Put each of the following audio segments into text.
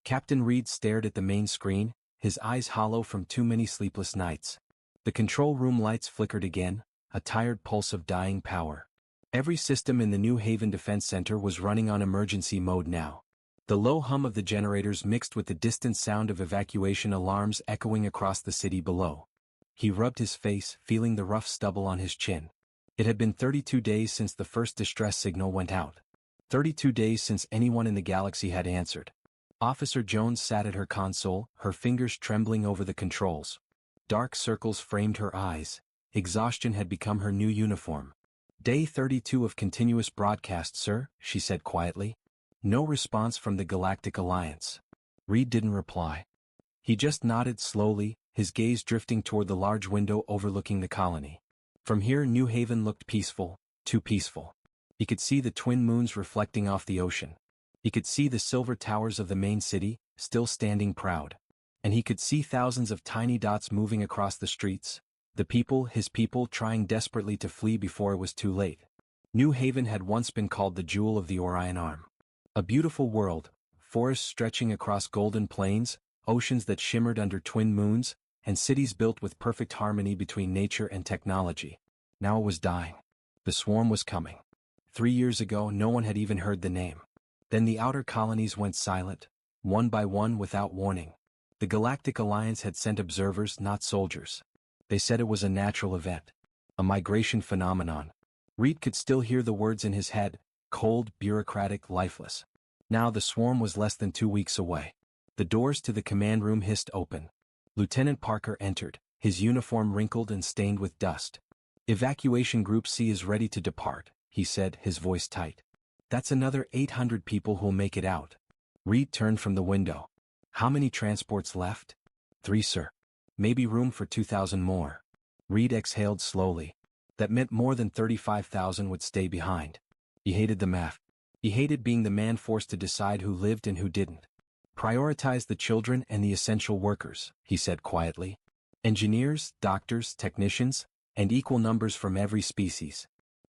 Captain Reed stared at the main screen, his eyes hollow from too many sleepless nights. The control room lights flickered again, a tired pulse of dying power. Every system in the New Haven Defense Center was running on emergency mode now. The low hum of the generators mixed with the distant sound of evacuation alarms echoing across the city below. He rubbed his face, feeling the rough stubble on his chin. It had been 32 days since the first distress signal went out. 32 days since anyone in the galaxy had answered. Officer Jones sat at her console, her fingers trembling over the controls. Dark circles framed her eyes. Exhaustion had become her new uniform. Day 32 of continuous broadcast, sir, she said quietly. No response from the Galactic Alliance. Reed didn't reply. He just nodded slowly, his gaze drifting toward the large window overlooking the colony. From here New Haven looked peaceful, too peaceful. He could see the twin moons reflecting off the ocean. He could see the silver towers of the main city, still standing proud. And he could see thousands of tiny dots moving across the streets, the people, his people, trying desperately to flee before it was too late. New Haven had once been called the jewel of the Orion Arm. A beautiful world, forests stretching across golden plains, oceans that shimmered under twin moons, and cities built with perfect harmony between nature and technology. Now it was dying. The swarm was coming. 3 years ago no one had even heard the name. Then the outer colonies went silent, one by one without warning. The Galactic Alliance had sent observers, not soldiers. They said it was a natural event. A migration phenomenon. Reed could still hear the words in his head, cold, bureaucratic, lifeless. Now the swarm was less than 2 weeks away. The doors to the command room hissed open. Lieutenant Parker entered, his uniform wrinkled and stained with dust. "Evacuation Group C is ready to depart," he said, his voice tight. "That's another 800 people who'll make it out." Reed turned from the window. "How many transports left?" "3, sir. Maybe room for 2,000 more." Reed exhaled slowly. That meant more than 35,000 would stay behind. He hated the math. He hated being the man forced to decide who lived and who didn't. "Prioritize the children and the essential workers," he said quietly. "Engineers, doctors, technicians, and equal numbers from every species.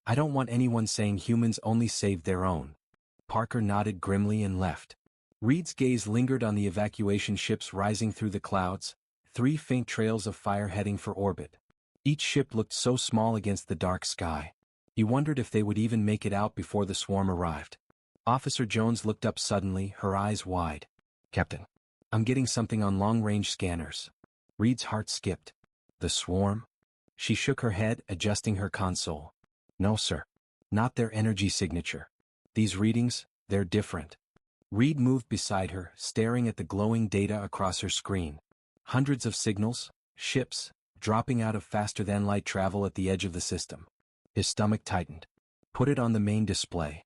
I don't want anyone saying humans only saved their own." Parker nodded grimly and left. Reed's gaze lingered on the evacuation ships rising through the clouds, 3 faint trails of fire heading for orbit. Each ship looked so small against the dark sky. He wondered if they would even make it out before the swarm arrived. Officer Jones looked up suddenly, her eyes wide. "Captain, I'm getting something on long-range scanners." Reed's heart skipped. "The swarm?" She shook her head, adjusting her console. "No, sir. Not their energy signature. These readings, they're different." Reed moved beside her, staring at the glowing data across her screen. Hundreds of signals, ships, dropping out of faster-than-light travel at the edge of the system. His stomach tightened. "Put it on the main display."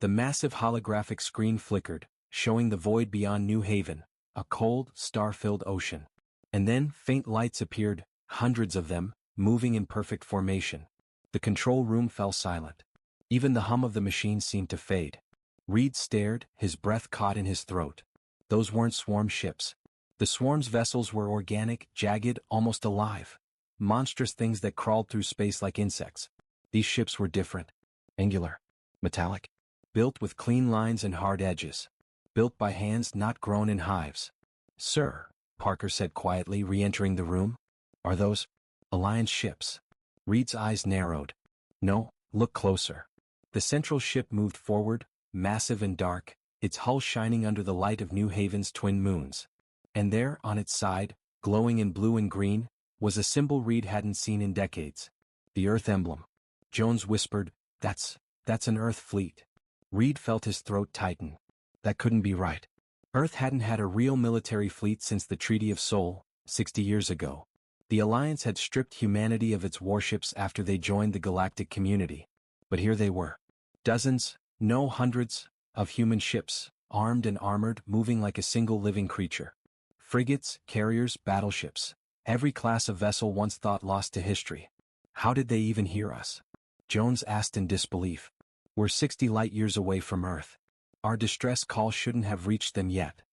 The massive holographic screen flickered, showing the void beyond New Haven, a cold, star-filled ocean. And then faint lights appeared, hundreds of them, moving in perfect formation. The control room fell silent. Even the hum of the machine seemed to fade. Reed stared, his breath caught in his throat. Those weren't swarm ships. The swarm's vessels were organic, jagged, almost alive. Monstrous things that crawled through space like insects. These ships were different. Angular. Metallic. Built with clean lines and hard edges. Built by hands not grown in hives. "Sir," Parker said quietly, re-entering the room. "Are those Alliance ships?" Reed's eyes narrowed. "No, look closer." The central ship moved forward, massive and dark, its hull shining under the light of New Haven's twin moons. And there, on its side, glowing in blue and green, was a symbol Reed hadn't seen in decades. The Earth emblem. Jones whispered, That's an Earth fleet." Reed felt his throat tighten. That couldn't be right. Earth hadn't had a real military fleet since the Treaty of Seoul, 60 years ago. The Alliance had stripped humanity of its warships after they joined the galactic community. But here they were. Dozens, no hundreds, of human ships, armed and armored, moving like a single living creature. Frigates, carriers, battleships. Every class of vessel once thought lost to history. How did they even hear us? Jones asked in disbelief. "We're 60 light-years away from Earth. Our distress call shouldn't have reached them yet."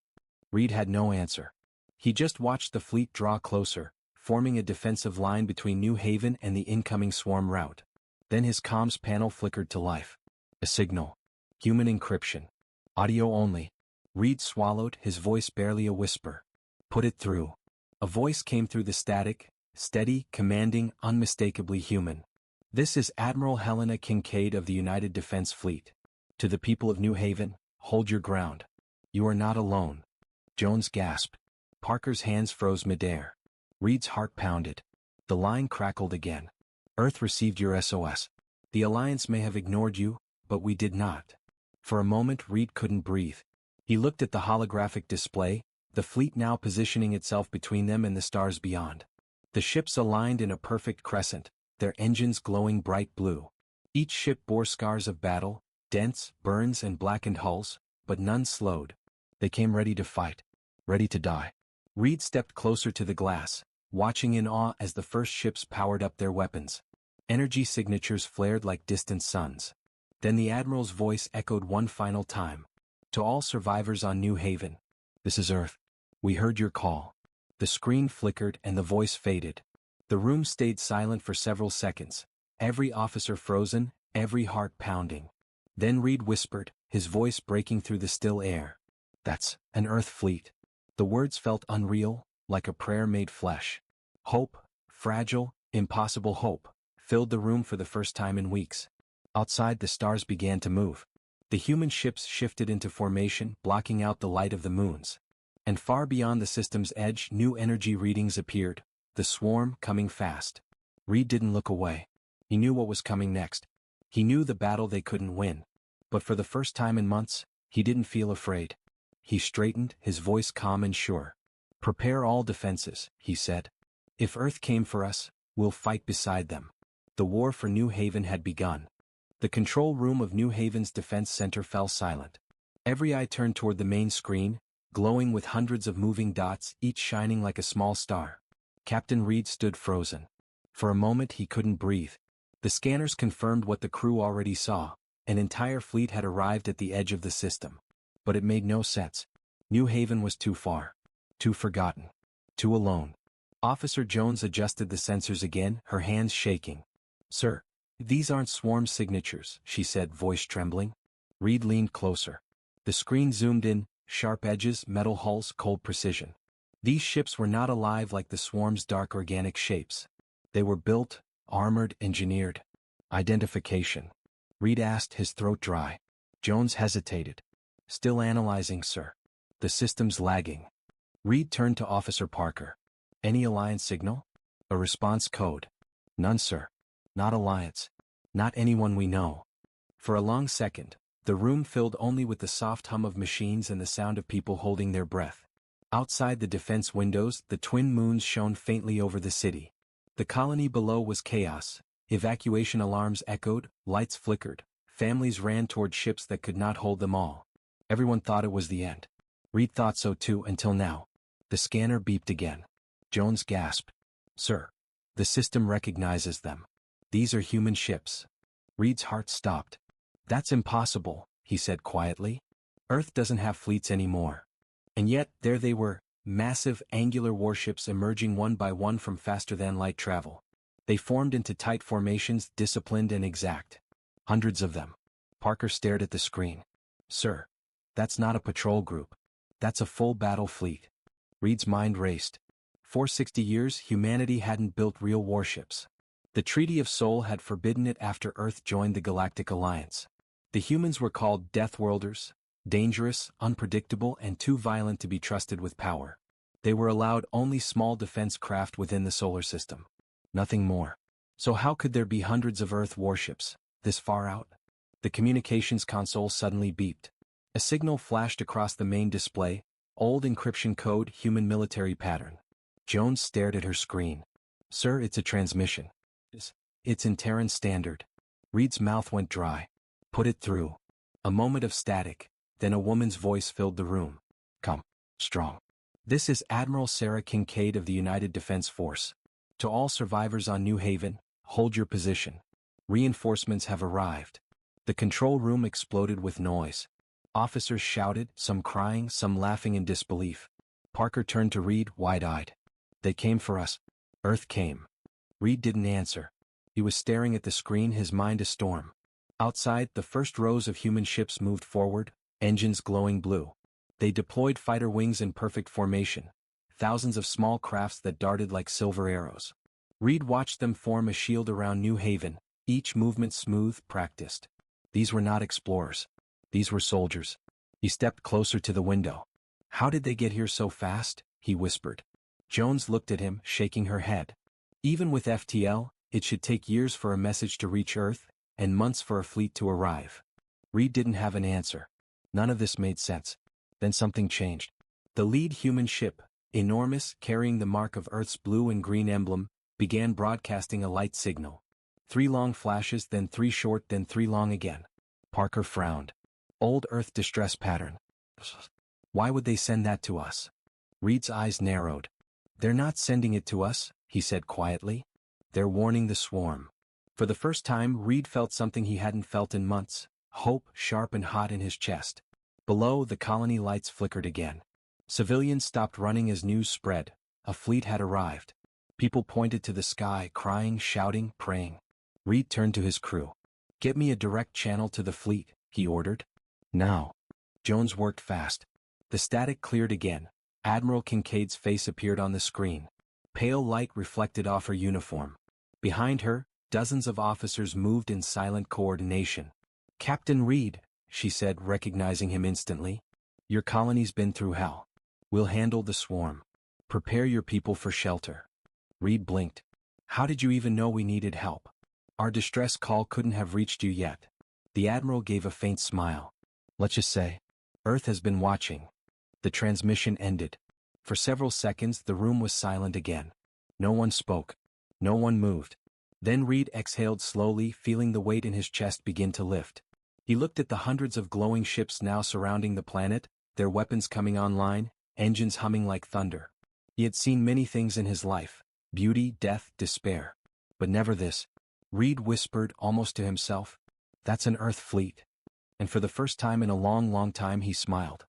Reed had no answer. He just watched the fleet draw closer, forming a defensive line between New Haven and the incoming swarm route. Then his comms panel flickered to life. A signal. Human encryption. Audio only. Reed swallowed, his voice barely a whisper. Put it through. A voice came through the static, steady, commanding, unmistakably human. This is Admiral Helena Kincaid of the United Defense Fleet. To the people of New Haven, hold your ground. You are not alone. Jones gasped. Parker's hands froze midair. Reed's heart pounded. The line crackled again. Earth received your SOS. The Alliance may have ignored you, but we did not. For a moment Reed couldn't breathe. He looked at the holographic display, the fleet now positioning itself between them and the stars beyond. The ships aligned in a perfect crescent, their engines glowing bright blue. Each ship bore scars of battle, dents, burns and blackened hulls, but none slowed. They came ready to fight. Ready to die. Reed stepped closer to the glass, watching in awe as the first ships powered up their weapons. Energy signatures flared like distant suns. Then the Admiral's voice echoed one final time. To all survivors on New Haven. This is Earth. We heard your call. The screen flickered and the voice faded. The room stayed silent for several seconds, every officer frozen, every heart pounding. Then Reed whispered, his voice breaking through the still air. That's an Earth fleet. The words felt unreal, like a prayer made flesh. Hope, fragile, impossible hope, filled the room for the first time in weeks. Outside the stars began to move. The human ships shifted into formation, blocking out the light of the moons. And far beyond the system's edge, new energy readings appeared, the swarm coming fast. Reed didn't look away. He knew what was coming next. He knew the battle they couldn't win. But for the first time in months, he didn't feel afraid. He straightened, his voice calm and sure. Prepare all defenses, he said. If Earth came for us, we'll fight beside them. The war for New Haven had begun. The control room of New Haven's defense center fell silent. Every eye turned toward the main screen, glowing with hundreds of moving dots, each shining like a small star. Captain Reed stood frozen. For a moment he couldn't breathe. The scanners confirmed what the crew already saw. An entire fleet had arrived at the edge of the system. But it made no sense. New Haven was too far. Too forgotten. Too alone. Officer Jones adjusted the sensors again, her hands shaking. Sir, these aren't swarm signatures, she said, voice trembling. Reed leaned closer. The screen zoomed in, sharp edges, metal hulls, cold precision. These ships were not alive like the swarm's dark organic shapes. They were built, armored, engineered. Identification. Reed asked, his throat dry. Jones hesitated. Still analyzing, sir. The system's lagging. Reed turned to Officer Parker. Any Alliance signal? A response code. None, sir. Not Alliance. Not anyone we know. For a long second, the room filled only with the soft hum of machines and the sound of people holding their breath. Outside the defense windows, the twin moons shone faintly over the city. The colony below was chaos. Evacuation alarms echoed, lights flickered. Families ran toward ships that could not hold them all. Everyone thought it was the end. Reed thought so too until now. The scanner beeped again. Jones gasped. Sir. The system recognizes them. These are human ships. Reed's heart stopped. That's impossible, he said quietly. Earth doesn't have fleets anymore. And yet, there they were, massive, angular warships emerging one by one from faster-than-light travel. They formed into tight formations, disciplined and exact. Hundreds of them. Parker stared at the screen. Sir. That's not a patrol group. That's a full battle fleet. Reed's mind raced. For 60 years, humanity hadn't built real warships. The Treaty of Soul had forbidden it after Earth joined the Galactic Alliance. The humans were called Deathworlders, dangerous, unpredictable, and too violent to be trusted with power. They were allowed only small defense craft within the solar system. Nothing more. So how could there be hundreds of Earth warships, this far out? The communications console suddenly beeped. A signal flashed across the main display, old encryption code, human military pattern. Jones stared at her screen. Sir, it's a transmission. It's in Terran Standard. Reed's mouth went dry. Put it through. A moment of static, then a woman's voice filled the room. Come. Strong. This is Admiral Sarah Kincaid of the United Defense Force. To all survivors on New Haven, hold your position. Reinforcements have arrived. The control room exploded with noise. Officers shouted, some crying, some laughing in disbelief. Parker turned to Reed, wide-eyed. They came for us. Earth came. Reed didn't answer. He was staring at the screen, his mind a storm. Outside, the first rows of human ships moved forward, engines glowing blue. They deployed fighter wings in perfect formation, thousands of small crafts that darted like silver arrows. Reed watched them form a shield around New Haven, each movement smooth, practiced. These were not explorers. These were soldiers. He stepped closer to the window. "How did they get here so fast?" he whispered. Jones looked at him, shaking her head. "Even with FTL, it should take years for a message to reach Earth, and months for a fleet to arrive." Reed didn't have an answer. None of this made sense. Then something changed. The lead human ship, enormous, carrying the mark of Earth's blue and green emblem, began broadcasting a light signal. 3 long flashes, then 3 short, then 3 long again. Parker frowned. "Old Earth distress pattern. Why would they send that to us?" Reed's eyes narrowed. "They're not sending it to us," he said quietly. "They're warning the swarm." For the first time Reed felt something he hadn't felt in months, hope sharp and hot in his chest. Below, the colony lights flickered again. Civilians stopped running as news spread. A fleet had arrived. People pointed to the sky, crying, shouting, praying. Reed turned to his crew. "Get me a direct channel to the fleet," he ordered. "Now." Jones worked fast. The static cleared again. Admiral Kincaid's face appeared on the screen. Pale light reflected off her uniform. Behind her, dozens of officers moved in silent coordination. "Captain Reed," she said, recognizing him instantly. "Your colony's been through hell. We'll handle the swarm. Prepare your people for shelter." Reed blinked. "How did you even know we needed help? Our distress call couldn't have reached you yet." The Admiral gave a faint smile. "Let's just say, Earth has been watching." The transmission ended. For several seconds the room was silent again. No one spoke. No one moved. Then Reed exhaled slowly, feeling the weight in his chest begin to lift. He looked at the hundreds of glowing ships now surrounding the planet, their weapons coming online, engines humming like thunder. He had seen many things in his life: beauty, death, despair. But never this. Reed whispered, almost to himself, "That's an Earth fleet." And for the first time in a long, long time he smiled.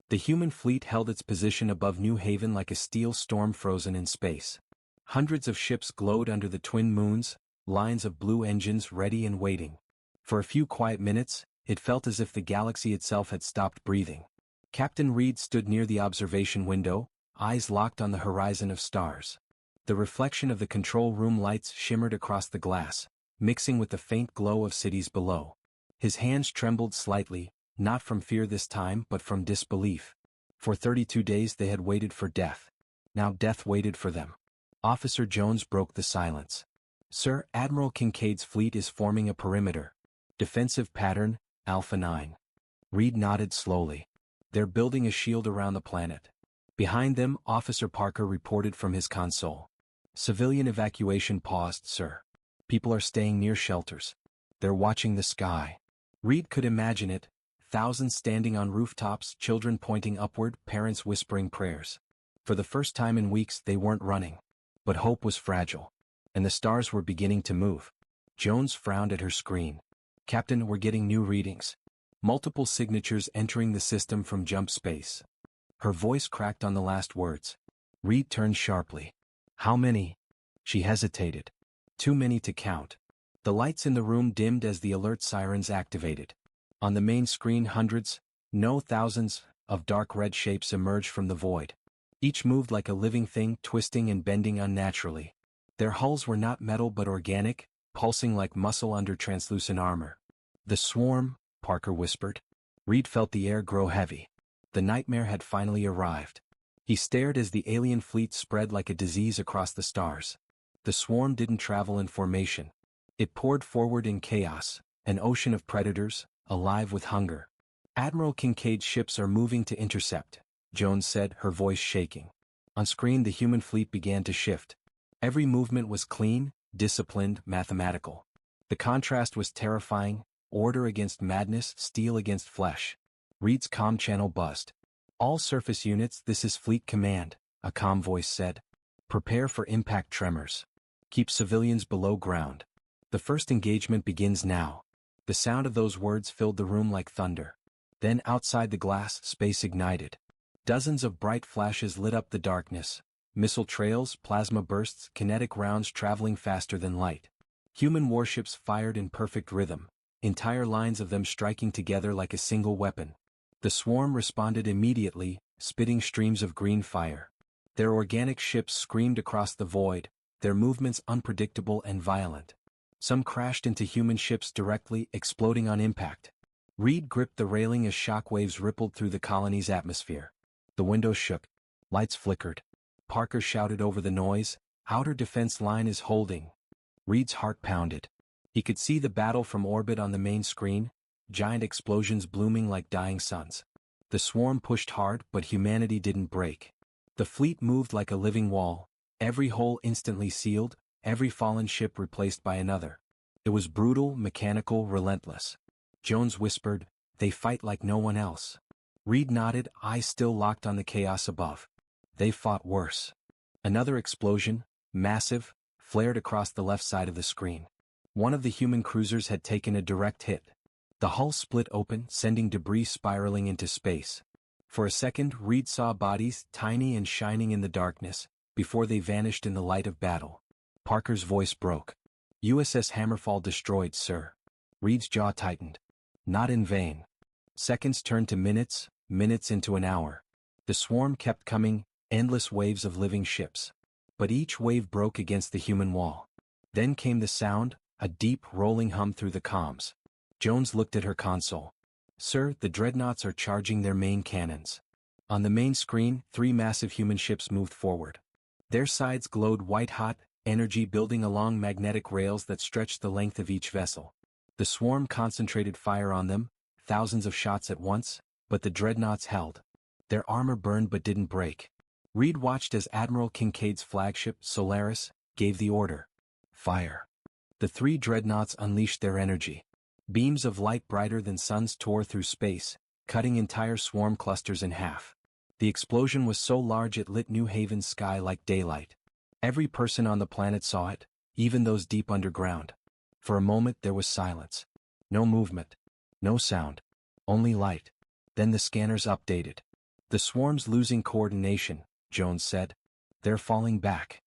The human fleet held its position above New Haven like a steel storm frozen in space. Hundreds of ships glowed under the twin moons, lines of blue engines ready and waiting. For a few quiet minutes, it felt as if the galaxy itself had stopped breathing. Captain Reed stood near the observation window, eyes locked on the horizon of stars. The reflection of the control room lights shimmered across the glass, mixing with the faint glow of cities below. His hands trembled slightly, not from fear this time but from disbelief. For 32 days they had waited for death. Now death waited for them. Officer Jones broke the silence. "Sir, Admiral Kincaid's fleet is forming a perimeter. Defensive pattern, Alpha 9. Reed nodded slowly. "They're building a shield around the planet." Behind them, Officer Parker reported from his console. "Civilian evacuation paused, sir. People are staying near shelters. They're watching the sky." Reed could imagine it. Thousands standing on rooftops, children pointing upward, parents whispering prayers. For the first time in weeks they weren't running. But hope was fragile. And the stars were beginning to move. Jones frowned at her screen. "Captain, we're getting new readings. Multiple signatures entering the system from jump space." Her voice cracked on the last words. Reed turned sharply. "How many?" She hesitated. "Too many to count." The lights in the room dimmed as the alert sirens activated. On the main screen hundreds, no thousands, of dark red shapes emerged from the void. Each moved like a living thing, twisting and bending unnaturally. Their hulls were not metal but organic, pulsing like muscle under translucent armor. "The swarm," Parker whispered. Reed felt the air grow heavy. The nightmare had finally arrived. He stared as the alien fleet spread like a disease across the stars. The swarm didn't travel in formation. It poured forward in chaos, an ocean of predators, alive with hunger. "Admiral Kincaid's ships are moving to intercept," Jones said, her voice shaking. On screen the human fleet began to shift. Every movement was clean, disciplined, mathematical. The contrast was terrifying: order against madness, steel against flesh. Reed's comm channel buzzed. "All surface units, this is Fleet Command," a calm voice said. "Prepare for impact tremors. Keep civilians below ground. The first engagement begins now." The sound of those words filled the room like thunder. Then outside the glass, space ignited. Dozens of bright flashes lit up the darkness. Missile trails, plasma bursts, kinetic rounds traveling faster than light. Human warships fired in perfect rhythm, entire lines of them striking together like a single weapon. The swarm responded immediately, spitting streams of green fire. Their organic ships screamed across the void, their movements unpredictable and violent. Some crashed into human ships directly, exploding on impact. Reed gripped the railing as shockwaves rippled through the colony's atmosphere. The windows shook. Lights flickered. Parker shouted over the noise, "Outer defense line is holding." Reed's heart pounded. He could see the battle from orbit on the main screen, giant explosions blooming like dying suns. The swarm pushed hard, but humanity didn't break. The fleet moved like a living wall, every hole instantly sealed, every fallen ship replaced by another. It was brutal, mechanical, relentless. Jones whispered, "They fight like no one else." Reed nodded, eyes still locked on the chaos above. They fought worse. Another explosion, massive, flared across the left side of the screen. One of the human cruisers had taken a direct hit. The hull split open, sending debris spiraling into space. For a second, Reed saw bodies, tiny and shining in the darkness, before they vanished in the light of battle. Parker's voice broke. "USS Hammerfall destroyed, sir." Reed's jaw tightened. Not in vain. Seconds turned to minutes, minutes into an hour. The swarm kept coming, endless waves of living ships. But each wave broke against the human wall. Then came the sound, a deep, rolling hum through the comms. Jones looked at her console. "Sir, the dreadnoughts are charging their main cannons." On the main screen, 3 massive human ships moved forward. Their sides glowed white-hot, energy building along magnetic rails that stretched the length of each vessel. The swarm concentrated fire on them, thousands of shots at once, but the dreadnoughts held. Their armor burned but didn't break. Reed watched as Admiral Kincaid's flagship, Solaris, gave the order. Fire. The 3 dreadnoughts unleashed their energy. Beams of light brighter than suns tore through space, cutting entire swarm clusters in half. The explosion was so large it lit New Haven's sky like daylight. Every person on the planet saw it, even those deep underground. For a moment there was silence. No movement. No sound. Only light. Then the scanners updated. "The swarm's losing coordination," Jones said. "They're falling back."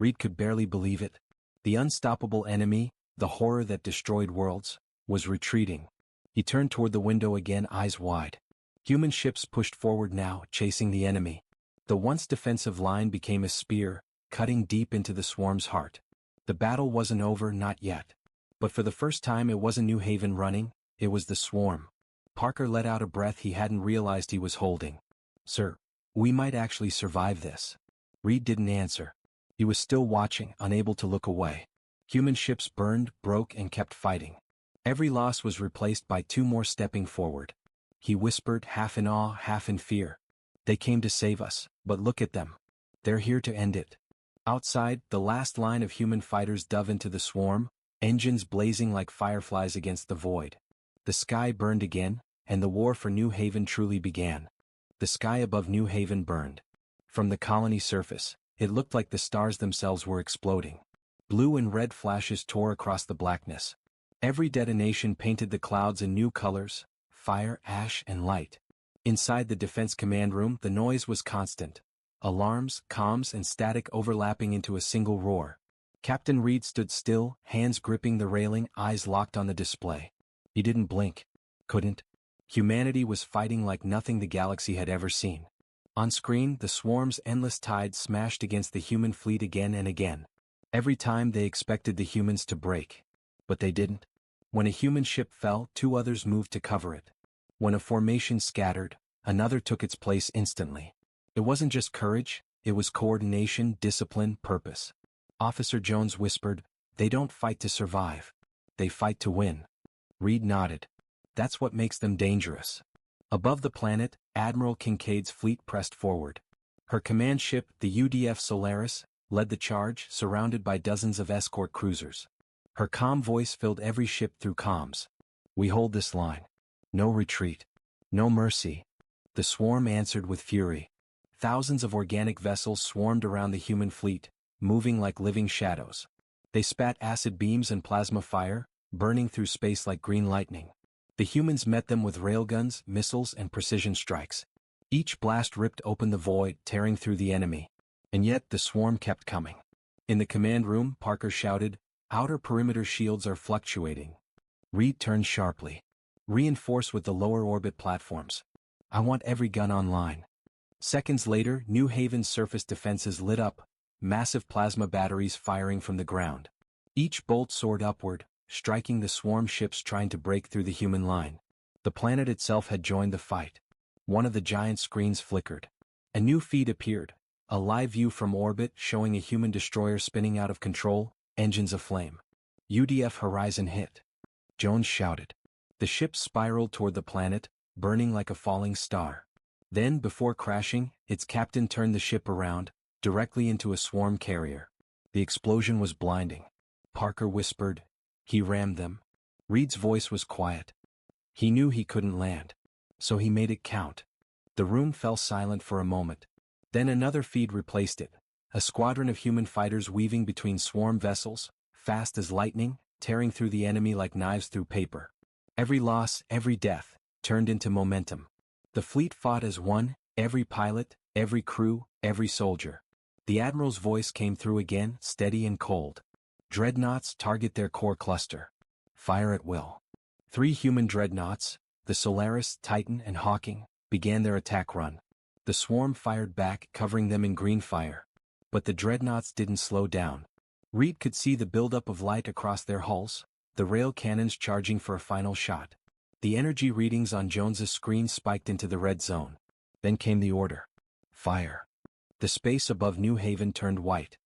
Reed could barely believe it. The unstoppable enemy, the horror that destroyed worlds, was retreating. He turned toward the window again, eyes wide. Human ships pushed forward now, chasing the enemy. The once defensive line became a spear, cutting deep into the swarm's heart. The battle wasn't over, not yet. But for the first time it wasn't New Haven running, it was the swarm. Parker let out a breath he hadn't realized he was holding. "Sir, we might actually survive this." Reed didn't answer. He was still watching, unable to look away. Human ships burned, broke, and kept fighting. Every loss was replaced by 2 more stepping forward. He whispered, half in awe, half in fear. "They came to save us, but look at them. They're here to end it." Outside, the last line of human fighters dove into the swarm, engines blazing like fireflies against the void. The sky burned again, and the war for New Haven truly began. The sky above New Haven burned. From the colony surface, it looked like the stars themselves were exploding. Blue and red flashes tore across the blackness. Every detonation painted the clouds in new colors: fire, ash, and light. Inside the defense command room, the noise was constant. Alarms, comms, and static overlapping into a single roar. Captain Reed stood still, hands gripping the railing, eyes locked on the display. He didn't blink. Couldn't. Humanity was fighting like nothing the galaxy had ever seen. On screen, the swarm's endless tide smashed against the human fleet again and again. Every time they expected the humans to break. But they didn't. When a human ship fell, 2 others moved to cover it. When a formation scattered, another took its place instantly. It wasn't just courage, it was coordination, discipline, purpose. Officer Jones whispered, "They don't fight to survive. They fight to win." Reed nodded. "That's what makes them dangerous." Above the planet, Admiral Kincaid's fleet pressed forward. Her command ship, the UDF Solaris, led the charge, surrounded by dozens of escort cruisers. Her calm voice filled every ship through comms. "We hold this line. No retreat. No mercy." The swarm answered with fury. Thousands of organic vessels swarmed around the human fleet, moving like living shadows. They spat acid beams and plasma fire, burning through space like green lightning. The humans met them with railguns, missiles, and precision strikes. Each blast ripped open the void, tearing through the enemy. And yet the swarm kept coming. In the command room, Parker shouted, "Outer perimeter shields are fluctuating." Reed turned sharply. "Reinforce with the lower orbit platforms." I want every gun online. Seconds later, New Haven's surface defenses lit up, massive plasma batteries firing from the ground. Each bolt soared upward, striking the swarm ships trying to break through the human line. The planet itself had joined the fight. One of the giant screens flickered. A new feed appeared, a live view from orbit showing a human destroyer spinning out of control, engines aflame. UDF horizon hit. Jones shouted. The ship spiraled toward the planet, burning like a falling star. Then, before crashing, its captain turned the ship around, directly into a swarm carrier. The explosion was blinding. Parker whispered, "He rammed them." Reed's voice was quiet. He knew he couldn't land. So he made it count. The room fell silent for a moment. Then another feed replaced it. A squadron of human fighters weaving between swarm vessels, fast as lightning, tearing through the enemy like knives through paper. Every loss, every death, turned into momentum. The fleet fought as one, every pilot, every crew, every soldier. The admiral's voice came through again, steady and cold. Dreadnoughts target their core cluster. Fire at will. 3 human dreadnoughts, the Solaris, Titan, and Hawking, began their attack run. The swarm fired back, covering them in green fire. But the dreadnoughts didn't slow down. Reed could see the buildup of light across their hulls, the rail cannons charging for a final shot. The energy readings on Jones's screen spiked into the red zone. Then came the order. Fire. The space above New Haven turned white.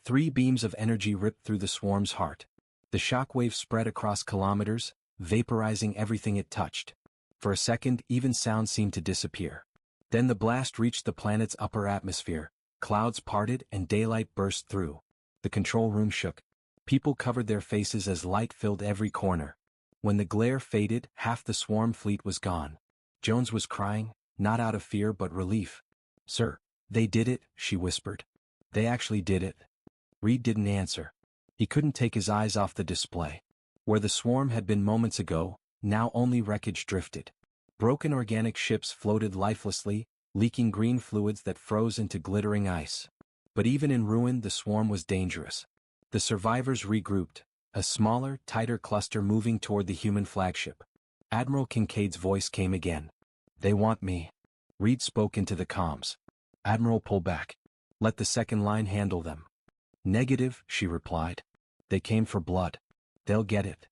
3 beams of energy ripped through the swarm's heart. The shockwave spread across kilometers, vaporizing everything it touched. For a second, even sound seemed to disappear. Then the blast reached the planet's upper atmosphere, clouds parted and daylight burst through. The control room shook. People covered their faces as light filled every corner. When the glare faded, half the swarm fleet was gone. Jones was crying, not out of fear but relief. "Sir, they did it," she whispered. "They actually did it." Reed didn't answer. He couldn't take his eyes off the display. Where the swarm had been moments ago, now only wreckage drifted. Broken organic ships floated lifelessly, leaking green fluids that froze into glittering ice. But even in ruin, the swarm was dangerous. The survivors regrouped, a smaller, tighter cluster moving toward the human flagship. Admiral Kincaid's voice came again. "They want me." Reed spoke into the comms. "Admiral, pull back. Let the second line handle them." "Negative," she replied. "They came for blood. They'll get it."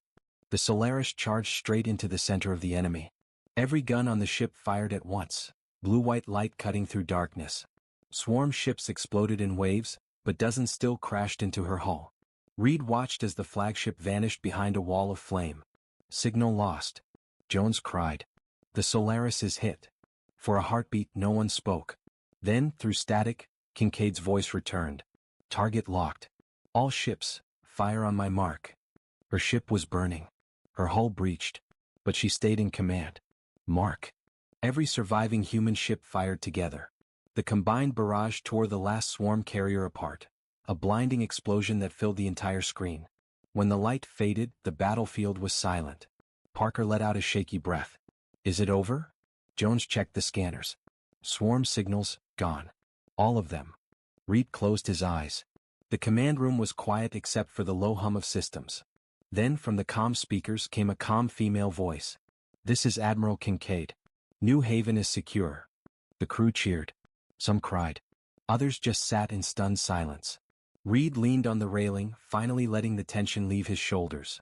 The Solaris charged straight into the center of the enemy. Every gun on the ship fired at once, blue-white light cutting through darkness. Swarm ships exploded in waves, but dozens still crashed into her hull. Reed watched as the flagship vanished behind a wall of flame. "Signal lost." Jones cried. "The Solaris is hit." For a heartbeat, no one spoke. Then, through static, Kincaid's voice returned. "Target locked. All ships, fire on my mark." Her ship was burning. Her hull breached. But she stayed in command. Mark. Every surviving human ship fired together. The combined barrage tore the last swarm carrier apart. A blinding explosion that filled the entire screen. When the light faded, the battlefield was silent. Parker let out a shaky breath. "Is it over?" Jones checked the scanners. Swarm signals, gone. All of them. Reed closed his eyes. The command room was quiet except for the low hum of systems. Then from the comm speakers came a calm female voice. "This is Admiral Kincaid. New Haven is secure." The crew cheered. Some cried. Others just sat in stunned silence. Reed leaned on the railing, finally letting the tension leave his shoulders.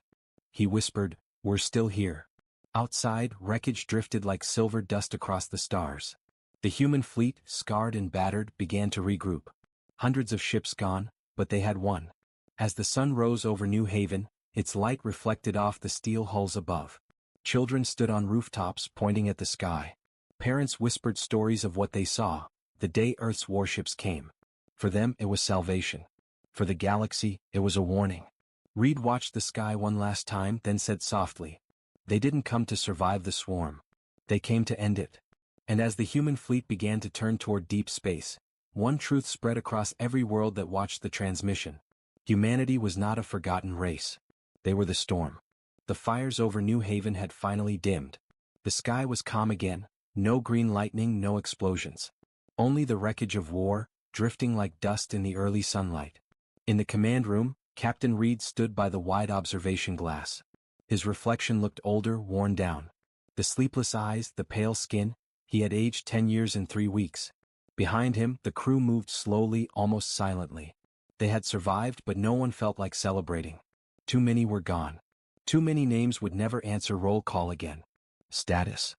He whispered, "We're still here." Outside, wreckage drifted like silver dust across the stars. The human fleet, scarred and battered, began to regroup. Hundreds of ships gone, but they had won. As the sun rose over New Haven, its light reflected off the steel hulls above. Children stood on rooftops pointing at the sky. Parents whispered stories of what they saw, the day Earth's warships came. For them, it was salvation. For the galaxy, it was a warning. Reed watched the sky one last time, then said softly, "They didn't come to survive the swarm. They came to end it." And as the human fleet began to turn toward deep space, one truth spread across every world that watched the transmission. Humanity was not a forgotten race. They were the storm. The fires over New Haven had finally dimmed. The sky was calm again, no green lightning, no explosions. Only the wreckage of war, drifting like dust in the early sunlight. In the command room, Captain Reed stood by the wide observation glass. His reflection looked older, worn down. The sleepless eyes, the pale skin, He had aged 10 years in 3 weeks. Behind him, the crew moved slowly, almost silently. They had survived, but no one felt like celebrating. Too many were gone. Too many names would never answer roll call again. Status?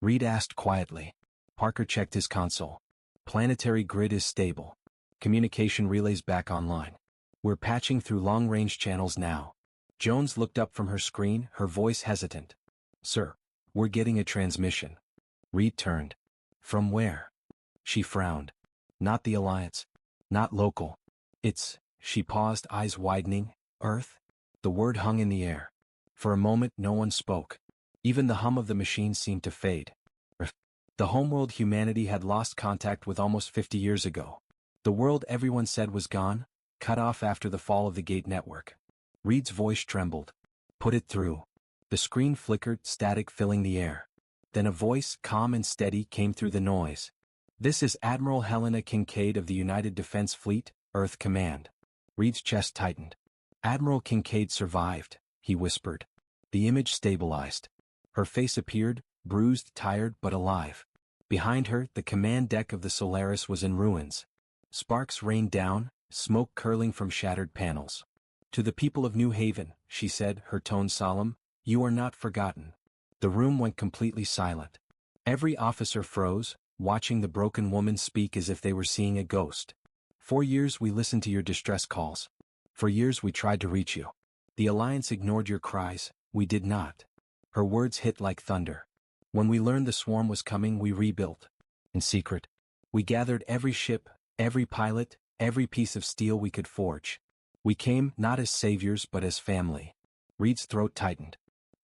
Reed asked quietly. Parker checked his console. Planetary grid is stable. Communication relays back online. We're patching through long-range channels now. Jones looked up from her screen, her voice hesitant. Sir, we're getting a transmission. Reed turned. From where? She frowned. Not the Alliance. Not local. It's, she paused, eyes widening, Earth? The word hung in the air. For a moment no one spoke. Even the hum of the machine seemed to fade. The homeworld humanity had lost contact with almost 50 years ago. The world everyone said was gone, cut off after the fall of the Gate network. Reed's voice trembled. Put it through. The screen flickered, static filling the air. Then a voice, calm and steady, came through the noise. This is Admiral Helena Kincaid of the United Defense Fleet, Earth Command. Reed's chest tightened. Admiral Kincaid survived, he whispered. The image stabilized. Her face appeared, bruised, tired, but alive. Behind her, the command deck of the Solaris was in ruins. Sparks rained down, smoke curling from shattered panels. To the people of New Haven, she said, her tone solemn, you are not forgotten. The room went completely silent. Every officer froze, watching the broken woman speak as if they were seeing a ghost. 4 years we listened to your distress calls. For years we tried to reach you. The Alliance ignored your cries, we did not. Her words hit like thunder. When we learned the swarm was coming, we rebuilt. In secret. We gathered every ship, every pilot, every piece of steel we could forge. We came not as saviors but as family. Reed's throat tightened.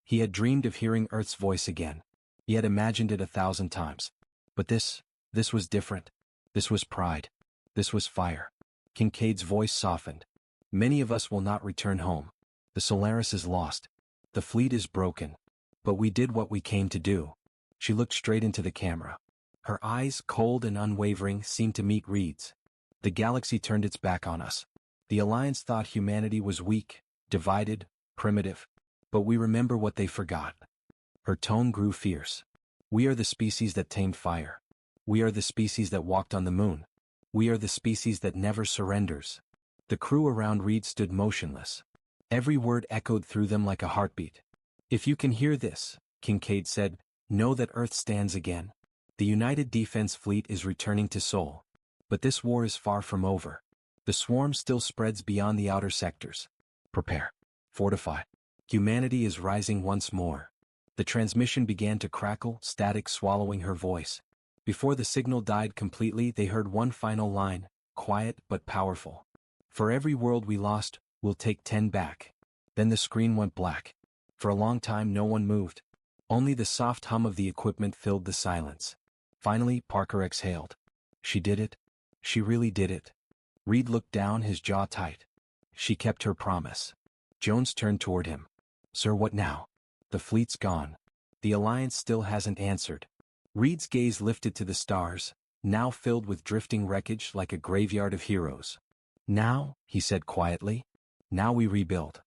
He had dreamed of hearing Earth's voice again. He had imagined it 1,000 times. But this was different. This was pride. This was fire. Kincaid's voice softened. Many of us will not return home. The Solaris is lost. The fleet is broken. But we did what we came to do. She looked straight into the camera. Her eyes, cold and unwavering, seemed to meet Reed's. The galaxy turned its back on us. The Alliance thought humanity was weak, divided, primitive. But we remember what they forgot. Her tone grew fierce. We are the species that tamed fire. We are the species that walked on the moon. We are the species that never surrenders. The crew around Reed stood motionless. Every word echoed through them like a heartbeat. If you can hear this, Kincaid said, know that Earth stands again. The United Defense Fleet is returning to Sol. But this war is far from over. The swarm still spreads beyond the outer sectors. Prepare. Fortify. Humanity is rising once more. The transmission began to crackle, static swallowing her voice. Before the signal died completely, they heard one final line, quiet but powerful. For every world we lost, we'll take 10 back. Then the screen went black. For a long time no one moved. Only the soft hum of the equipment filled the silence. Finally, Parker exhaled. She did it. She really did it. Reed looked down, his jaw tight. She kept her promise. Jones turned toward him. Sir, what now? The fleet's gone. The Alliance still hasn't answered. Reed's gaze lifted to the stars, now filled with drifting wreckage like a graveyard of heroes. Now, he said quietly, now we rebuild.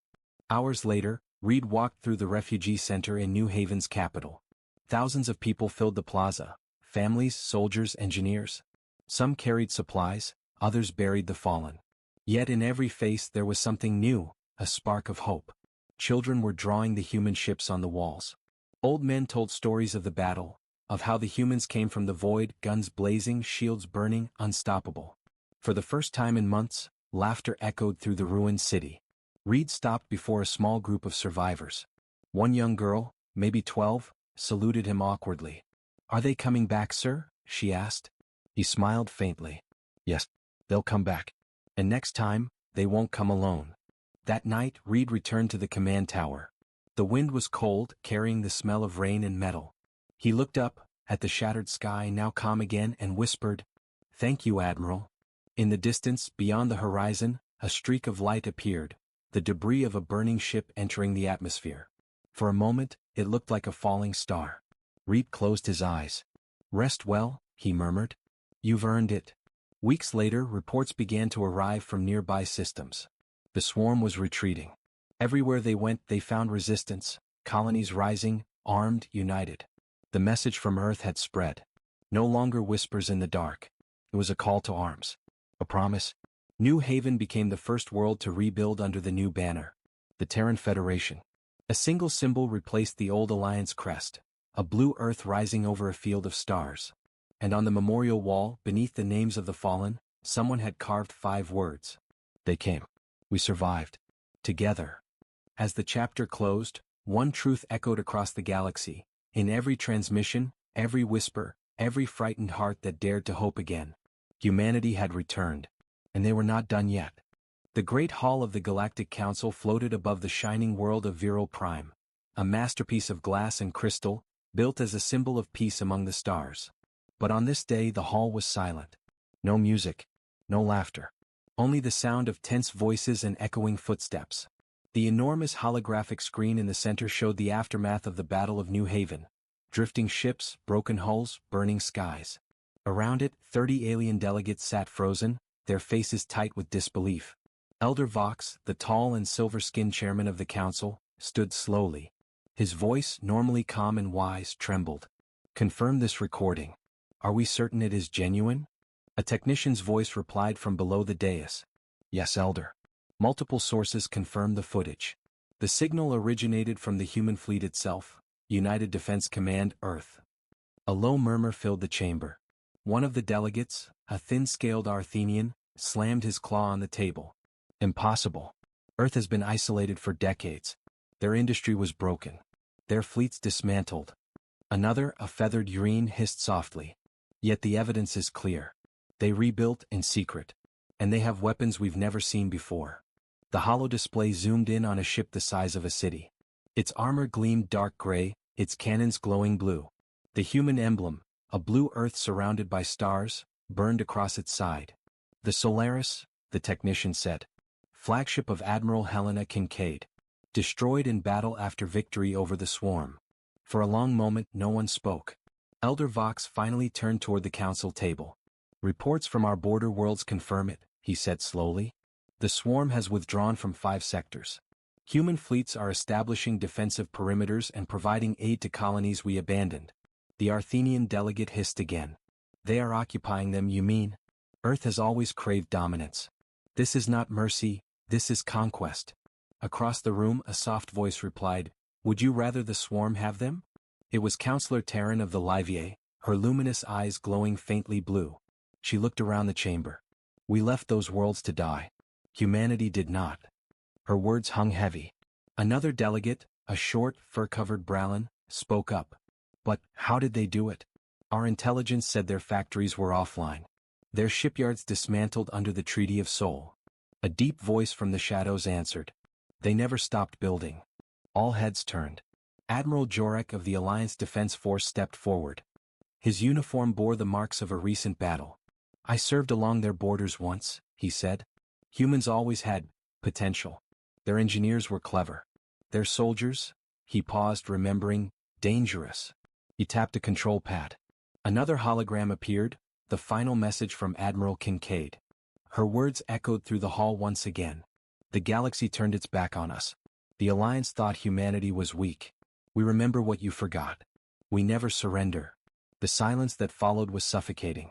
Hours later, Reed walked through the refugee center in New Haven's capital. Thousands of people filled the plaza, families, soldiers, engineers. Some carried supplies, others buried the fallen. Yet in every face there was something new, a spark of hope. Children were drawing the human ships on the walls. Old men told stories of the battle, of how the humans came from the void, guns blazing, shields burning, unstoppable. For the first time in months, laughter echoed through the ruined city. Reed stopped before a small group of survivors. One young girl, maybe 12, saluted him awkwardly. Are they coming back, sir? She asked. He smiled faintly. Yes, they'll come back. And next time, they won't come alone. That night, Reed returned to the command tower. The wind was cold, carrying the smell of rain and metal. He looked up, at the shattered sky now calm again, and whispered, Thank you, Admiral. In the distance, beyond the horizon, a streak of light appeared, the debris of a burning ship entering the atmosphere. For a moment, it looked like a falling star. Reed closed his eyes. Rest well, he murmured. You've earned it. Weeks later, reports began to arrive from nearby systems. The swarm was retreating. Everywhere they went, they found resistance, colonies rising, armed, united. The message from Earth had spread. No longer whispers in the dark. It was a call to arms. A promise. New Haven became the first world to rebuild under the new banner. The Terran Federation. A single symbol replaced the old Alliance crest, a blue earth rising over a field of stars. And on the memorial wall, beneath the names of the fallen, someone had carved 5 words. They came. We survived. Together. As the chapter closed, one truth echoed across the galaxy. In every transmission, every whisper, every frightened heart that dared to hope again. Humanity had returned. And they were not done yet. The great hall of the Galactic Council floated above the shining world of Viral Prime. A masterpiece of glass and crystal, built as a symbol of peace among the stars. But on this day the hall was silent. No music. No laughter. Only the sound of tense voices and echoing footsteps. The enormous holographic screen in the center showed the aftermath of the Battle of New Haven. Drifting ships, broken hulls, burning skies. Around it, 30 alien delegates sat frozen, their faces tight with disbelief. Elder Vox, the tall and silver-skinned chairman of the council, stood slowly. His voice, normally calm and wise, trembled. Confirm this recording. Are we certain it is genuine? A technician's voice replied from below the dais. Yes, Elder. Multiple sources confirmed the footage. The signal originated from the human fleet itself, United Defense Command, Earth. A low murmur filled the chamber. One of the delegates, a thin-scaled Arthenian, slammed his claw on the table. Impossible. Earth has been isolated for decades. Their industry was broken. Their fleets dismantled. Another, a feathered Urine, hissed softly. Yet the evidence is clear. They rebuilt in secret. And they have weapons we've never seen before. The holodisplay zoomed in on a ship the size of a city. Its armor gleamed dark gray, its cannons glowing blue. The human emblem, a blue earth surrounded by stars, burned across its side. The Solaris, the technician said. Flagship of Admiral Helena Kincaid. Destroyed in battle after victory over the swarm. For a long moment no one spoke. Elder Vox finally turned toward the council table. Reports from our border worlds confirm it, he said slowly. The swarm has withdrawn from 5 sectors. Human fleets are establishing defensive perimeters and providing aid to colonies we abandoned. The Arthenian delegate hissed again. They are occupying them, you mean? Earth has always craved dominance. This is not mercy, this is conquest. Across the room a soft voice replied, Would you rather the swarm have them? It was Counselor Terran of the Livier, her luminous eyes glowing faintly blue. She looked around the chamber. We left those worlds to die. Humanity did not. Her words hung heavy. Another delegate, a short, fur-covered Bralin, spoke up. But how did they do it? Our intelligence said their factories were offline. Their shipyards dismantled under the Treaty of Soul. A deep voice from the shadows answered. They never stopped building. All heads turned. Admiral Jorek of the Alliance Defense Force stepped forward. His uniform bore the marks of a recent battle. I served along their borders once, he said. Humans always had potential. Their engineers were clever. Their soldiers, he paused remembering, dangerous. He tapped a control pad. Another hologram appeared, the final message from Admiral Kincaid. Her words echoed through the hall once again. The galaxy turned its back on us. The Alliance thought humanity was weak. We remember what you forgot. We never surrender. The silence that followed was suffocating.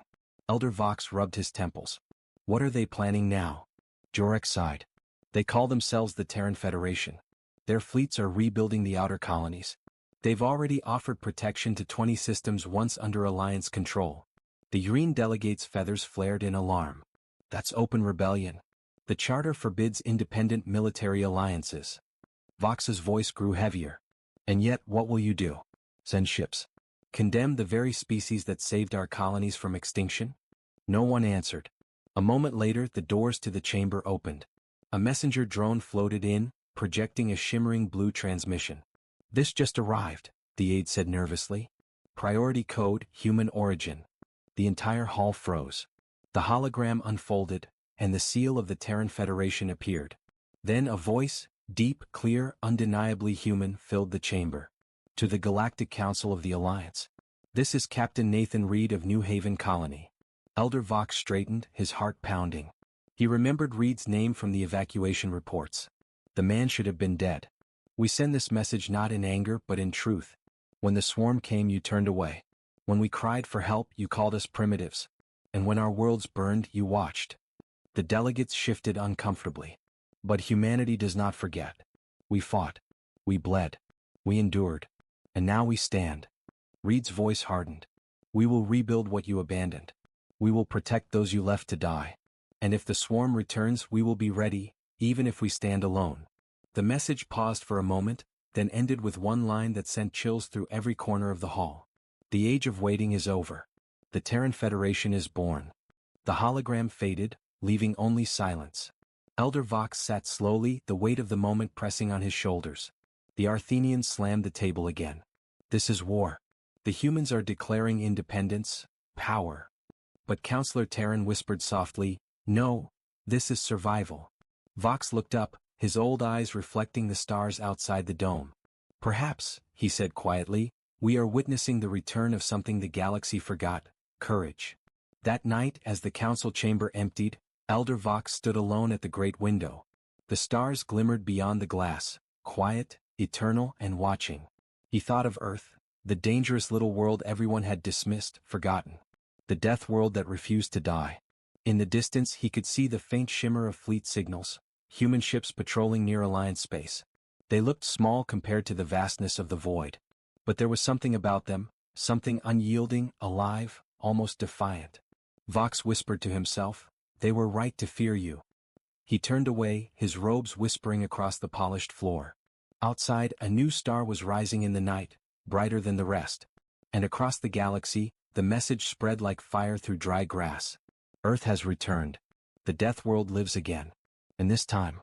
Elder Vox rubbed his temples. What are they planning now? Jorek sighed. They call themselves the Terran Federation. Their fleets are rebuilding the outer colonies. They've already offered protection to 20 systems once under Alliance control. The Urine delegate's feathers flared in alarm. That's open rebellion. The Charter forbids independent military alliances. Vox's voice grew heavier. And yet, what will you do? Send ships? Condemn the very species that saved our colonies from extinction? No one answered. A moment later, the doors to the chamber opened. A messenger drone floated in, projecting a shimmering blue transmission. This just arrived, the aide said nervously. Priority code, human origin. The entire hall froze. The hologram unfolded, and the seal of the Terran Federation appeared. Then a voice, deep, clear, undeniably human, filled the chamber. To the Galactic Council of the Alliance. This is Captain Nathan Reed of New Haven Colony. Elder Vox straightened, his heart pounding. He remembered Reed's name from the evacuation reports. The man should have been dead. We send this message not in anger but in truth. When the swarm came you turned away. When we cried for help, you called us primitives. And when our worlds burned, you watched. The delegates shifted uncomfortably. But humanity does not forget. We fought. We bled. We endured. And now we stand. Reed's voice hardened. We will rebuild what you abandoned. We will protect those you left to die. And if the swarm returns, we will be ready, even if we stand alone. The message paused for a moment, then ended with one line that sent chills through every corner of the hall. The age of waiting is over. The Terran Federation is born. The hologram faded, leaving only silence. Elder Vox sat slowly, the weight of the moment pressing on his shoulders. The Arthenians slammed the table again. This is war. The humans are declaring independence, power. But Counselor Terran whispered softly, "No, this is survival." Vox looked up, his old eyes reflecting the stars outside the dome. "Perhaps," he said quietly, "we are witnessing the return of something the galaxy forgot, courage." That night, as the council chamber emptied, Elder Vox stood alone at the great window. The stars glimmered beyond the glass, quiet, eternal, and watching. He thought of Earth, the dangerous little world everyone had dismissed, forgotten. The death world that refused to die. In the distance he could see the faint shimmer of fleet signals, human ships patrolling near Alliance space. They looked small compared to the vastness of the void. But there was something about them, something unyielding, alive, almost defiant. Vox whispered to himself, "They were right to fear you." He turned away, his robes whispering across the polished floor. Outside, a new star was rising in the night, brighter than the rest. And across the galaxy, the message spread like fire through dry grass. Earth has returned. The death world lives again. And this time,